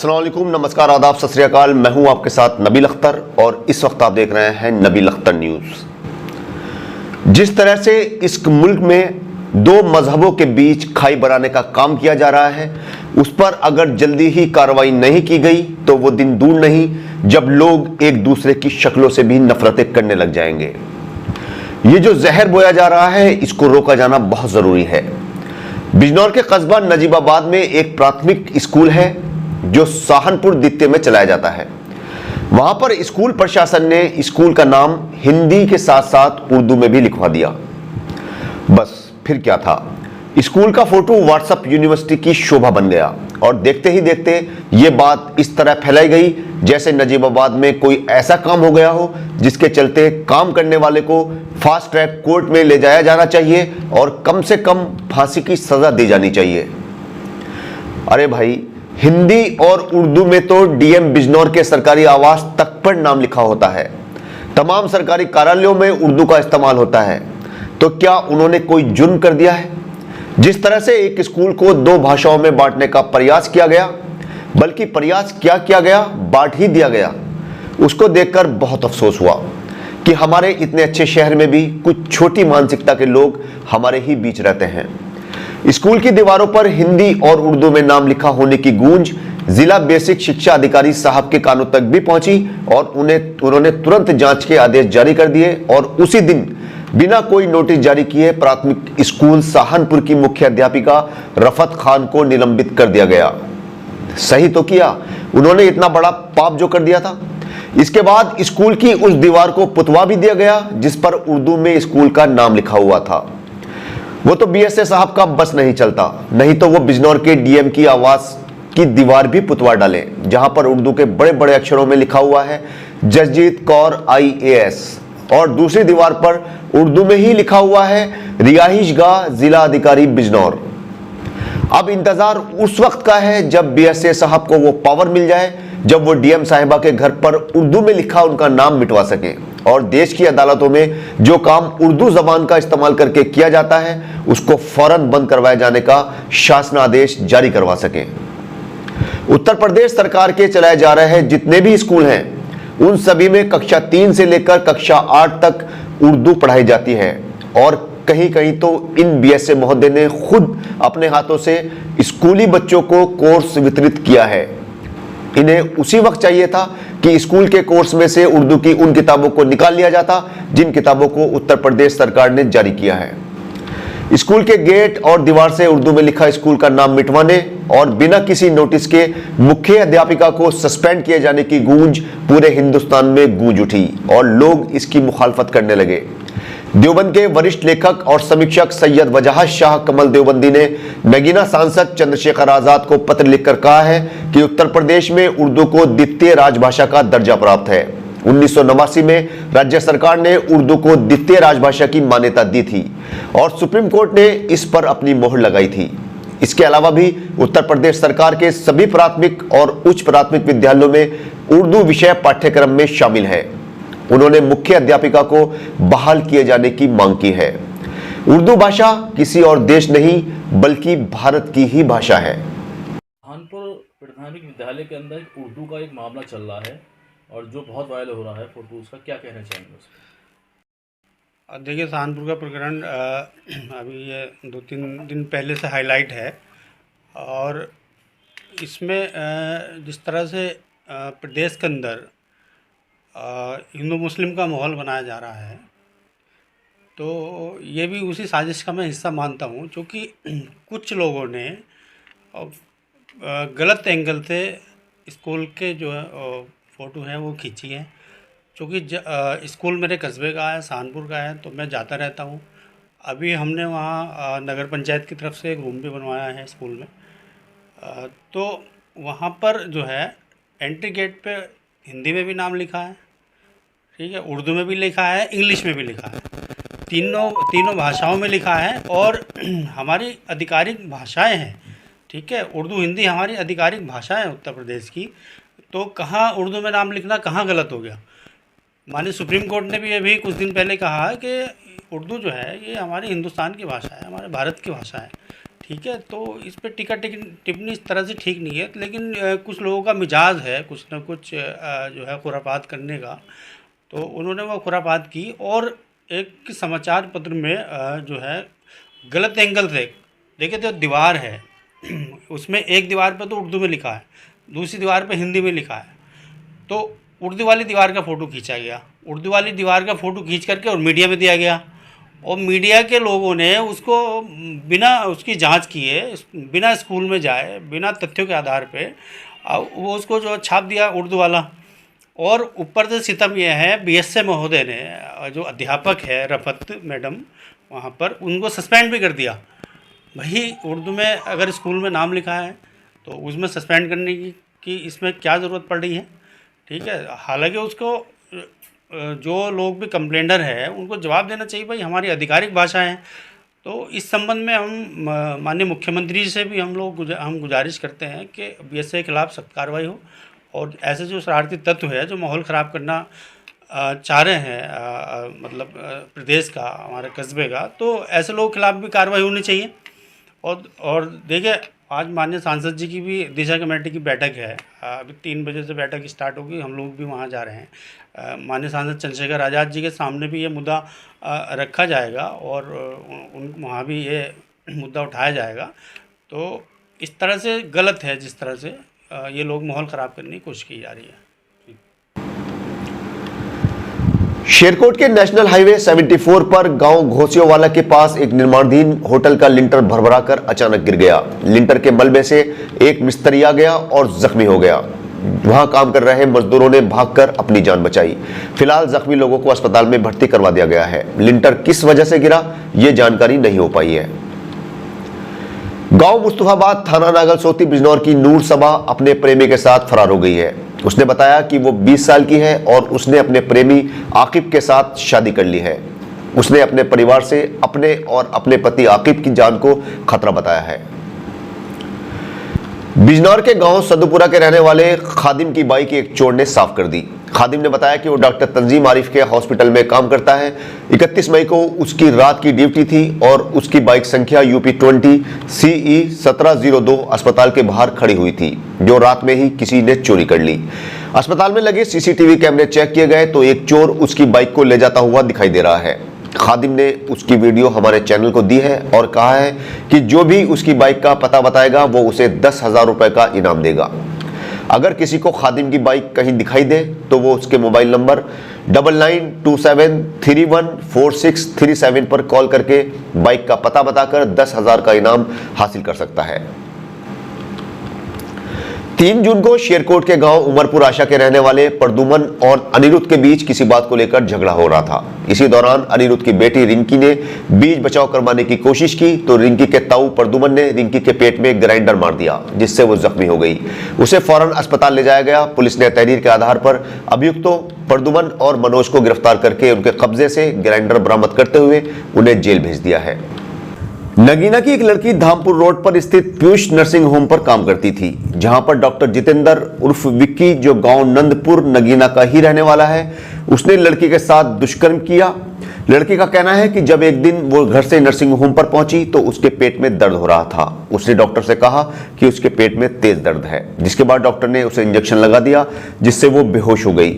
अस्सलाम वालेकुम, नमस्कार, आदाब, सत श्री अकाल। मैं हूं आपके साथ नबील अख्तर और इस वक्त आप देख रहे हैं नबील अख्तर न्यूज़। जिस तरह से इस मुल्क में दो मजहबों के बीच खाई बनाने का काम किया जा रहा है, उस पर अगर जल्दी ही कार्रवाई नहीं की गई तो वो दिन दूर नहीं जब लोग एक दूसरे की शक्लों से भी नफरतें करने लग जाएंगे। ये जो जहर बोया जा रहा है, इसको रोका जाना बहुत ज़रूरी है। बिजनौर के कस्बा नजीबाबाद में एक प्राथमिक स्कूल है जो सहानपुर द्वितीय में चलाया जाता है। वहां पर स्कूल प्रशासन ने स्कूल का नाम हिंदी के साथ साथ उर्दू में भी लिखवा दिया। बस फिर क्या था, स्कूल का फोटो व्हाट्सएप यूनिवर्सिटी की शोभा बन गया और देखते ही देखते ये बात इस तरह फैलाई गई जैसे नजीबाबाद में कोई ऐसा काम हो गया हो जिसके चलते काम करने वाले को फास्ट ट्रैक कोर्ट में ले जाया जाना चाहिए और कम से कम फांसी की सजा दी जानी चाहिए। अरे भाई, हिंदी और उर्दू में तो डीएम बिजनौर के सरकारी आवास तक पर नाम लिखा होता है। तमाम सरकारी कार्यालयों में उर्दू का इस्तेमाल होता है। तो क्या उन्होंने कोई जुर्म कर दिया है? जिस तरह से एक स्कूल को दो भाषाओं में बांटने का प्रयास किया गया, बल्कि प्रयास क्या किया गया, बांट ही दिया गया, उसको देखकर बहुत अफसोस हुआ कि हमारे इतने अच्छे शहर में भी कुछ छोटी मानसिकता के लोग हमारे ही बीच रहते हैं। स्कूल की दीवारों पर हिंदी और उर्दू में नाम लिखा होने की गूंज जिला बेसिक शिक्षा अधिकारी साहब के कानों तक भी पहुंची और उन्होंने तुरंत जांच के आदेश जारी कर दिए और उसी दिन बिना कोई नोटिस जारी किए प्राथमिक स्कूल सहानपुर की मुख्य अध्यापिका रफत खान को निलंबित कर दिया गया। सही तो किया उन्होंने, इतना बड़ा पाप जो कर दिया था। इसके बाद स्कूल की उस दीवार को पुतवा भी दिया गया जिस पर उर्दू में स्कूल का नाम लिखा हुआ था। वो तो बीएसए साहब का बस नहीं चलता, नहीं तो वो बिजनौर के डीएम की आवास की दीवार भी पुतवा डाले जहां पर उर्दू के बड़े बड़े अक्षरों में लिखा हुआ है जसजीत कौर IAS और दूसरी दीवार पर उर्दू में ही लिखा हुआ है रिहाइशगाह जिला अधिकारी बिजनौर। अब इंतजार उस वक्त का है जब बीएसए साहब को वो पावर मिल जाए, जब वो डीएम साहिबा के घर पर उर्दू में लिखा उनका नाम मिटवा सके और देश की अदालतों में जो काम उर्दू जबान का इस्तेमाल करके किया जाता है उसको फौरन बंद करवाए जाने का शासनादेश जारी करवा सके। उत्तर प्रदेश सरकार के चलाए जा रहे जितने भी स्कूल हैं उन सभी में कक्षा 3 से लेकर कक्षा 8 तक उर्दू पढ़ाई जाती है और कहीं कहीं तो इन बीएसए महोदय ने खुद अपने हाथों से स्कूली बच्चों को कोर्स वितरित किया है। इन्हें उसी वक्त चाहिए था कि स्कूल के कोर्स में से उर्दू की उन किताबों को निकाल लिया जाता जिन किताबों को उत्तर प्रदेश सरकार ने जारी किया है। स्कूल के गेट और दीवार से उर्दू में लिखा स्कूल का नाम मिटवाने और बिना किसी नोटिस के मुख्य अध्यापिका को सस्पेंड किए जाने की गूंज पूरे हिंदुस्तान में गूंज उठी और लोग इसकी मुखालफत करने लगे। देवबंद के वरिष्ठ लेखक और समीक्षक सैयद वजाहत शाह कमल देवबंदी ने नगीना सांसद चंद्रशेखर आजाद को पत्र लिखकर कहा है कि उत्तर प्रदेश में उर्दू को द्वितीय राजभाषा का दर्जा प्राप्त है। 1989 में राज्य सरकार ने उर्दू को द्वितीय राजभाषा की मान्यता दी थी और सुप्रीम कोर्ट ने इस पर अपनी मोहर लगाई थी। इसके अलावा भी उत्तर प्रदेश सरकार के सभी प्राथमिक और उच्च प्राथमिक विद्यालयों में उर्दू विषय पाठ्यक्रम में शामिल है। उन्होंने मुख्य अध्यापिका को बहाल किए जाने की मांग की है। उर्दू भाषा किसी और देश नहीं बल्कि भारत की ही भाषा है। सहानपुर प्राथमिक विद्यालय के अंदर उर्दू का एक मामला चल रहा है और जो बहुत वायरल हो रहा है फोटो, उसका क्या कहना चाहेंगे उस पर? देखिए, सहानपुर का प्रकरण अभी ये 2-3 दिन पहले से हाईलाइट है और इसमें जिस तरह से प्रदेश के अंदर हिंदू मुस्लिम का माहौल बनाया जा रहा है तो ये भी उसी साजिश का मैं हिस्सा मानता हूँ, क्योंकि कुछ लोगों ने गलत एंगल से स्कूल के जो फ़ोटो हैं वो खींची है। क्योंकि स्कूल मेरे कस्बे का है, सहानपुर का है, तो मैं जाता रहता हूँ। अभी हमने वहाँ नगर पंचायत की तरफ से एक रूम भी बनवाया है स्कूल में, तो वहाँ पर जो है एंट्री गेट पे हिंदी में भी नाम लिखा है, ठीक है, उर्दू में भी लिखा है, इंग्लिश में भी लिखा है, तीनों भाषाओं में लिखा है और हमारी आधिकारिक भाषाएं हैं, ठीक है, उर्दू हिंदी हमारी आधिकारिक भाषाएं हैं उत्तर प्रदेश की। तो कहाँ उर्दू में नाम लिखना कहाँ गलत हो गया? माननीय सुप्रीम कोर्ट ने भी अभी कुछ दिन पहले कहा कि उर्दू जो है ये हमारे हिंदुस्तान की भाषा है, हमारे भारत की भाषा है, ठीक है, तो इस पे टीका टिप्पणी इस तरह से ठीक नहीं है, लेकिन कुछ लोगों का मिजाज है कुछ ना कुछ जो है खुरापात करने का, तो उन्होंने वो खुरापात की और एक समाचार पत्र में जो है गलत एंगल से, देखिए जो दीवार है उसमें एक दीवार पे तो उर्दू में लिखा है, दूसरी दीवार पे हिंदी में लिखा है, तो उर्दू वाली दीवार का फ़ोटो खींचा गया, उर्दू वाली दीवार का फ़ोटो खींच करके और मीडिया में दिया गया, और मीडिया के लोगों ने उसको बिना उसकी जांच किए, बिना स्कूल में जाए, बिना तथ्यों के आधार पे वो उसको जो छाप दिया उर्दू वाला। और ऊपर से सितम यह है, बीएसए महोदय ने, जो अध्यापक है रफत मैडम वहाँ पर, उनको सस्पेंड भी कर दिया। भाई उर्दू में अगर स्कूल में नाम लिखा है तो उसमें सस्पेंड करने की इसमें क्या ज़रूरत पड़ रही है? ठीक है, हालांकि उसको जो लोग भी कंप्लेंडर है उनको जवाब देना चाहिए, भाई हमारी आधिकारिक भाषा है। तो इस संबंध में हम माननीय मुख्यमंत्री से भी हम गुजारिश करते हैं कि बीएसए के खिलाफ सख्त कार्रवाई हो, और ऐसे जो शरारती तत्व है जो माहौल ख़राब करना चाह रहे हैं मतलब प्रदेश का, हमारे कस्बे का, तो ऐसे लोगों के खिलाफ भी कार्रवाई होनी चाहिए। और देखिए आज माननीय सांसद जी की भी दिशा कमेटी की बैठक है, अभी 3 बजे से बैठक स्टार्ट होगी, हम लोग भी वहाँ जा रहे हैं। माननीय सांसद चंद्रशेखर आज़ाद जी के सामने भी ये मुद्दा रखा जाएगा और वहाँ भी ये मुद्दा उठाया जाएगा। तो इस तरह से गलत है जिस तरह से ये लोग माहौल ख़राब करने की कोशिश की जा रही है। शेरकोट के नेशनल हाईवे 74 पर गांव घोसियोवाला के पास एक निर्माणाधीन होटल का लिंटर भरभराकर अचानक गिर गया। लिंटर के मलबे से एक मिस्त्री आ गया और जख्मी हो गया। वहां काम कर रहे मजदूरों ने भागकर अपनी जान बचाई। फिलहाल जख्मी लोगों को अस्पताल में भर्ती करवा दिया गया है। लिंटर किस वजह से गिरा, यह जानकारी नहीं हो पाई है। गांव मुस्तफाबाद, थाना नागलसोती, बिजनौर की नूर सबा अपने प्रेमी के साथ फरार हो गई है। उसने बताया कि वो 20 साल की है और उसने अपने प्रेमी आकिब के साथ शादी कर ली है। उसने अपने परिवार से अपने और अपने पति आकिब की जान को खतरा बताया है। बिजनौर के गांव सदुपुरा के रहने वाले खादिम की बाइक एक चोर ने साफ कर दी। खादिम ने बताया कि वो डॉक्टर तंजीम आरिफ के हॉस्पिटल में काम करता है। 31 मई को उसकी रात की ड्यूटी थी और उसकी बाइक संख्या UP20 CE 1702 अस्पताल के बाहर खड़ी हुई थी, जो रात में ही किसी ने चोरी कर ली। अस्पताल में लगे CCTV कैमरे चेक किए गए तो एक चोर उसकी बाइक को ले जाता हुआ दिखाई दे रहा है। खादिम ने उसकी वीडियो हमारे चैनल को दी है और कहा है कि जो भी उसकी बाइक का पता बताएगा वो उसे 10,000 रुपए का इनाम देगा। अगर किसी को खादिम की बाइक कहीं दिखाई दे तो वो उसके मोबाइल नंबर 9927314637 पर कॉल करके बाइक का पता बताकर 10,000 का इनाम हासिल कर सकता है। 3 जून को शेरकोट के गांव उमरपुर आशा के रहने वाले प्रदुमन और अनिरुद्ध के बीच किसी बात को लेकर झगड़ा हो रहा था। इसी दौरान अनिरुद्ध की बेटी रिंकी ने बीच बचाव करवाने की कोशिश की तो रिंकी के ताऊ प्रदुमन ने रिंकी के पेट में ग्राइंडर मार दिया, जिससे वो जख्मी हो गई। उसे फौरन अस्पताल ले जाया गया। पुलिस ने तहरीर के आधार पर अभियुक्तों प्रदुमन और मनोज को गिरफ्तार करके उनके कब्जे से ग्राइंडर बरामद करते हुए उन्हें जेल भेज दिया है। नगीना की एक लड़की धामपुर रोड पर स्थित पीयूष नर्सिंग होम पर काम करती थी, जहां पर डॉक्टर जितेंद्र उर्फ विक्की, जो गांव नंदपुर नगीना का ही रहने वाला है, उसने लड़की के साथ दुष्कर्म किया। लड़की का कहना है कि जब एक दिन वो घर से नर्सिंग होम पर पहुंची तो उसके पेट में दर्द हो रहा था। उसने डॉक्टर से कहा कि उसके पेट में तेज दर्द है, जिसके बाद डॉक्टर ने उसे इंजेक्शन लगा दिया, जिससे वो बेहोश हो गई।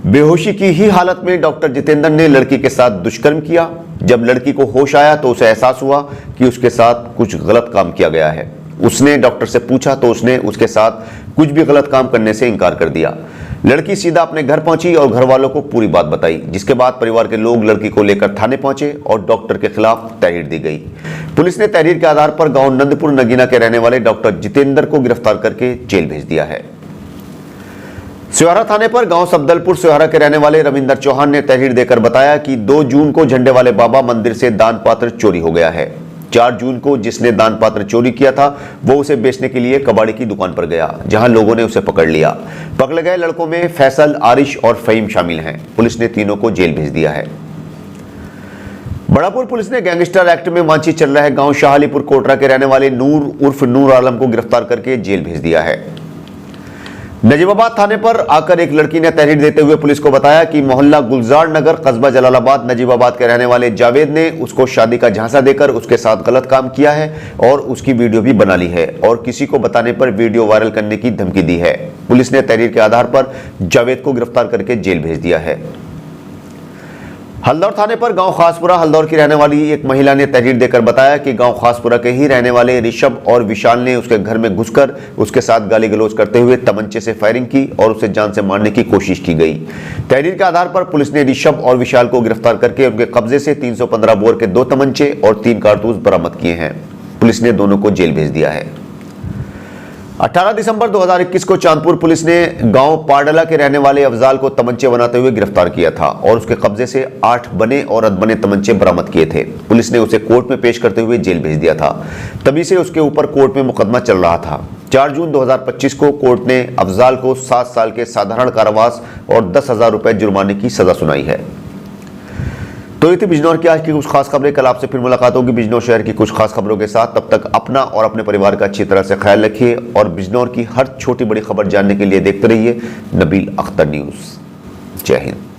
बेहोशी की ही हालत में डॉक्टर जितेंद्र ने लड़की के साथ दुष्कर्म किया। जब लड़की को होश आया तो उसे एहसास हुआ कि उसके साथ कुछ गलत काम किया गया है। उसने डॉक्टर से पूछा तो उसने उसके साथ कुछ भी गलत काम करने से इनकार कर दिया। लड़की सीधा अपने घर पहुंची और घर वालों को पूरी बात बताई, जिसके बाद परिवार के लोग लड़की को लेकर थाने पहुंचे और डॉक्टर के खिलाफ तहरीर दी गई। पुलिस ने तहरीर के आधार पर गांव नंदपुर नगीना के रहने वाले डॉक्टर जितेंद्र को गिरफ्तार करके जेल भेज दिया है। सिवारा थाने पर गांव सफदलपुर सिवारा के रहने वाले रविंदर चौहान ने तहरीर देकर बताया कि 2 जून को झंडे वाले बाबा मंदिर से दान पात्र चोरी हो गया है। 4 जून को जिसने दान पात्र चोरी किया था वो उसे बेचने के लिए कबाड़ी की दुकान पर गया, जहां लोगों ने उसे पकड़ लिया। पकड़े गए लड़कों में फैसल, आरिश और फहीम शामिल हैं। पुलिस ने तीनों को जेल भेज दिया है। बड़ापुर पुलिस ने गैंगस्टर एक्ट में वांछित चल रहे गांव शाहलीपुर कोटरा के रहने वाले नूर उर्फ नूर आलम को गिरफ्तार करके जेल भेज दिया है। नजीबाबाद थाने पर आकर एक लड़की ने तहरीर देते हुए पुलिस को बताया कि मोहल्ला गुलजार नगर कस्बा जलालाबाद नजीबाबाद के रहने वाले जावेद ने उसको शादी का झांसा देकर उसके साथ गलत काम किया है और उसकी वीडियो भी बना ली है और किसी को बताने पर वीडियो वायरल करने की धमकी दी है। पुलिस ने तहरीर के आधार पर जावेद को गिरफ्तार करके जेल भेज दिया है। हल्दौर थाने पर गांव खासपुरा हल्दौर की रहने वाली एक महिला ने तहरीर देकर बताया कि गांव खासपुरा के ही रहने वाले ऋषभ और विशाल ने उसके घर में घुसकर उसके साथ गाली गलौज करते हुए तमंचे से फायरिंग की और उसे जान से मारने की कोशिश की गई। तहरीर के आधार पर पुलिस ने ऋषभ और विशाल को गिरफ्तार करके उनके कब्जे से 315 बोर के 2 तमंचे और 3 कारतूस बरामद किए हैं। पुलिस ने दोनों को जेल भेज दिया है। 18 दिसंबर 2021 को चांदपुर पुलिस ने गांव पारडला के रहने वाले अफजाल को तमंचे बनाते हुए गिरफ्तार किया था और उसके कब्जे से 8 बने और अधबने तमंचे बरामद किए थे। पुलिस ने उसे कोर्ट में पेश करते हुए जेल भेज दिया था। तभी से उसके ऊपर कोर्ट में मुकदमा चल रहा था। 4 जून 2025 को कोर्ट ने अफजाल को 7 साल के साधारण कारावास और 10,000 रुपए जुर्माने की सजा सुनाई है। तो ये थी बिजनौर की आज की कुछ खास खबरें। कल आपसे फिर मुलाकात होगी बिजनौर शहर की कुछ खास खबरों के साथ। तब तक अपना और अपने परिवार का अच्छी तरह से ख्याल रखिए और बिजनौर की हर छोटी बड़ी खबर जानने के लिए देखते रहिए नबील अख्तर न्यूज़। जय हिंद।